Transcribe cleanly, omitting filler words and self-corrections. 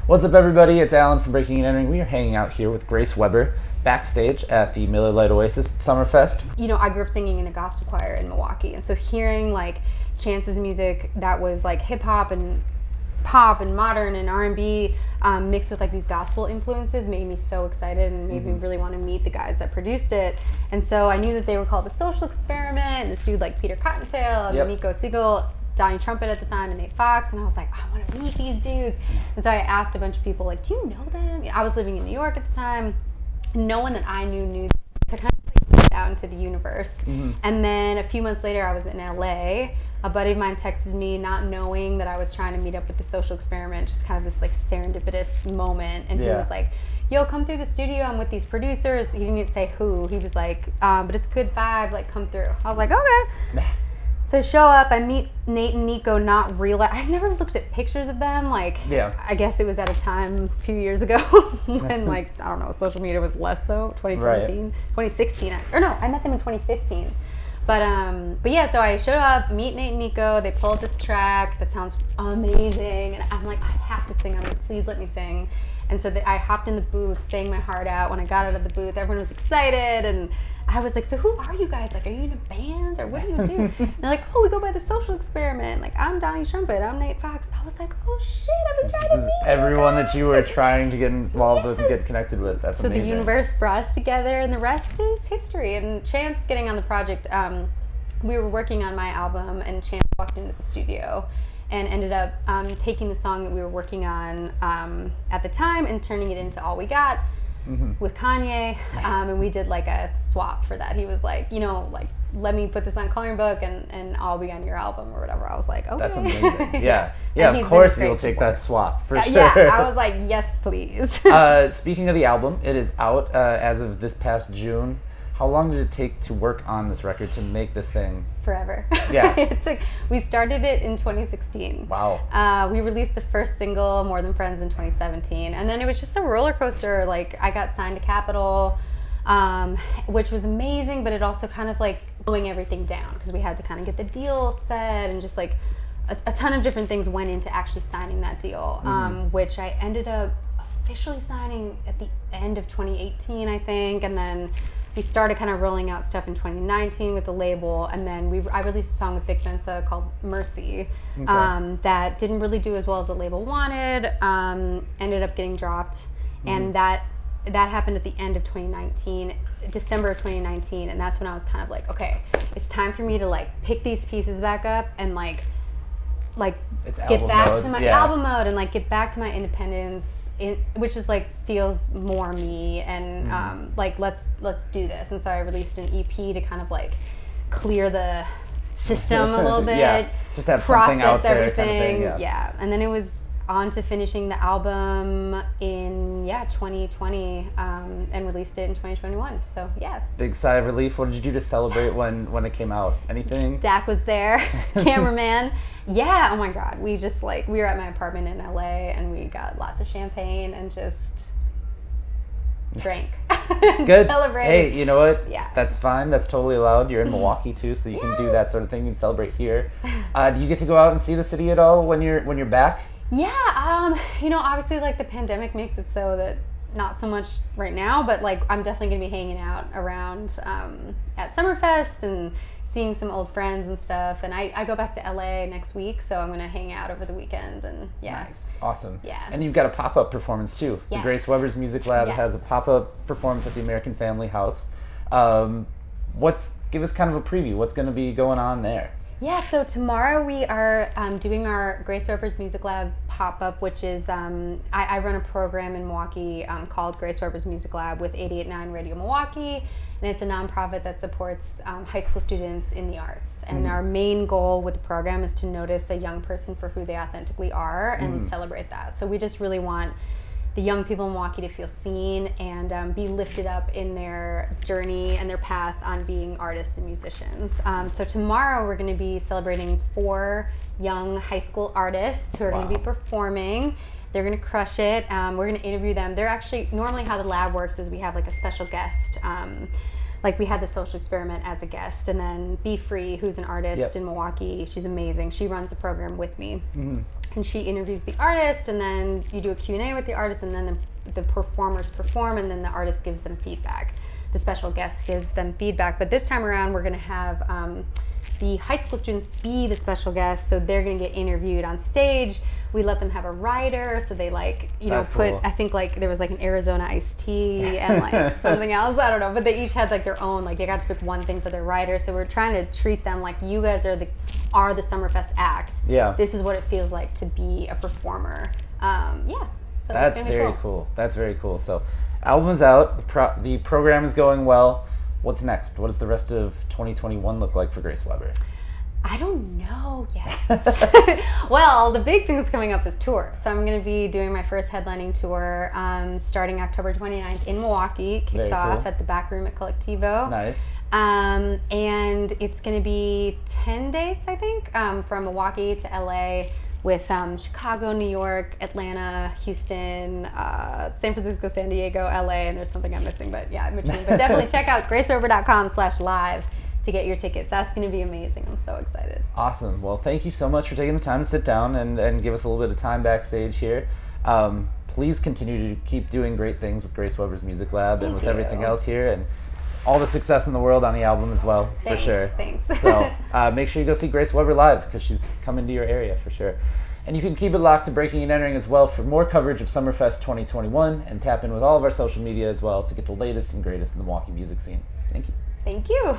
What's up, everybody? It's Alan from Breaking and Entering. We are hanging out here with Grace Weber backstage at the Miller Lite Oasis at Summerfest. You know, I grew up singing in a gospel choir in Milwaukee, and so hearing like Chance's music that was like hip hop and pop and modern and R&B mixed with like these gospel influences made me so excited and made me really want to meet the guys that produced it. And so I knew that they were called The Social Experiment, and this dude like Peter Cottontail and Nico Siegel, Donnie Trumpet at the time, and Nate Fox, and I was like, I want to meet these dudes. And so I asked a bunch of people, like, do you know them? I was living in New York at the time. No one that I knew to kind of like put it out into the universe. And then a few months later, I was in LA. A buddy of mine texted me, not knowing that I was trying to meet up with The Social Experiment, just kind of this like serendipitous moment. And he was like, yo, come through the studio. I'm with these producers. He didn't say who. He was like, but it's a good vibe. Like, come through. I was like, okay. So I show up, I meet Nate and Nico, not real. I've never looked at pictures of them. Like, I guess it was at a time a few years ago when, like, I don't know, social media was less so, 2017, 2016. Or no, I met them in 2015. But yeah, so I showed up, meet Nate and Nico. They pull up this track that sounds amazing. And I'm like, I have to sing on this. Please let me sing. And so I hopped in the booth, sang my heart out. When I got out of the booth, everyone was excited. And I was like, so who are you guys? Like, are you in a band or what do you do? And they're like, oh, we go by The Social Experiment. Like, I'm Donnie Trumpet. I'm Nate Fox. I was like, oh shit, I've been trying to meet everyone that you were trying to get involved with and get connected with. That's amazing. So the universe brought us together, and the rest is history. And Chance getting on the project, we were working on my album, and Chance walked into the studio and ended up taking the song that we were working on at the time and turning it into All We Got. With Kanye, and we did like a swap for that. He was like, you know, like, let me put this on coloring book and I'll be on your album or whatever. I was like, okay. That's amazing. Yeah, of course you'll take that swap for sure. Yeah, I was like, yes, please. Speaking of the album, it is out as of this past June. How long did it take to work on this record, to make this thing? Forever. Yeah. We started it in 2016. Wow. We released the first single, More Than Friends, in 2017. And then it was just a roller coaster. Like, I got signed to Capitol, which was amazing, but it also kind of like slowing everything down because we had to kind of get the deal set, and just like a ton of different things went into actually signing that deal, which I ended up officially signing at the end of 2018, I think. And then we started kind of rolling out stuff in 2019 with the label, and then I released a song with Vic Mensa called Mercy, that didn't really do as well as the label wanted, ended up getting dropped, and that happened at the end of 2019, December of 2019, and that's when I was kind of like, okay, it's time for me to like pick these pieces back up and like get back to my album mode and like get back to my independence, which is like feels more me, and like let's do this. And so I released an EP to kind of like clear the system a little bit, just have something out there, everything. Kind of thing, And then it was on to finishing the album in 2020, and released it in 2021. So big sigh of relief. What did you do to celebrate when it came out? Anything? Dak was there, cameraman. Oh my god, we just like, we were at my apartment in LA, and we got lots of champagne and just drank. It's good. Celebrated. Hey, you know what? Yeah, that's fine. That's totally allowed. You're in Milwaukee too, so you can do that sort of thing. You can celebrate here. Do you get to go out and see the city at all when you're back? You know, obviously like the pandemic makes it so that not so much right now, but like I'm definitely gonna be hanging out around at Summerfest and seeing some old friends and stuff. And I go back to LA next week, so I'm gonna hang out over the weekend. And Nice. Awesome. Yeah. And you've got a pop-up performance too. Yes. The Grace Weber's Music Lab has a pop-up performance at the American Family House. Give us kind of a preview. What's gonna be going on there? So tomorrow we are doing our Grace Weber's Music Lab pop-up, which is, I run a program in Milwaukee called Grace Weber's Music Lab with 88.9 Radio Milwaukee, and it's a nonprofit that supports high school students in the arts. And our main goal with the program is to notice a young person for who they authentically are and celebrate that. So we just really want the young people in Milwaukee to feel seen and be lifted up in their journey and their path on being artists and musicians. So tomorrow we're going to be celebrating 4 young high school artists who are going to be performing. They're going to crush it. We're going to interview them. They're actually, normally how the lab works is we have like a special guest like we had the Social Experiment as a guest, and then Be Free, who's an artist in Milwaukee. She's amazing. She runs the program with me. And she interviews the artist, and then you do a Q&A with the artist, and then the performers perform, and then the artist gives them feedback. The special guest gives them feedback. But this time around, we're going to have the high school students be the special guests, so they're going to get interviewed on stage. We let them have a rider, so they That's put, cool. I think there was an Arizona iced tea and something else, I don't know, but they each had their own, they got to pick one thing for their rider. So we're trying to treat them like you guys are the Summerfest act. Yeah. This is what it feels like to be a performer. So That's it's gonna be very cool. That's very cool. So, album is out. The program is going well. What's next? What does the rest of 2021 look like for Grace Weber? I don't know yet. Well, the big thing that's coming up is tour. So I'm going to be doing my first headlining tour starting October 29th in Milwaukee. It kicks off at the back room at Collectivo. Nice. And it's going to be 10 dates, I think, from Milwaukee to LA, with Chicago, New York, Atlanta, Houston, San Francisco, San Diego, LA, and there's something I'm missing, but yeah, in between. But definitely check out graceweber.com/live to get your tickets. That's going to be amazing. I'm so excited. Awesome. Well, thank you so much for taking the time to sit down and give us a little bit of time backstage here. Please continue to keep doing great things with Grace Weber's Music Lab and with everything else here, and all the success in the world on the album as well, for sure. Thanks. So make sure you go see Grace Weber live, because she's coming to your area for sure. And you can keep it locked to Breaking and Entering as well for more coverage of Summerfest 2021, and tap in with all of our social media as well to get the latest and greatest in the Milwaukee music scene. Thank you. Thank you.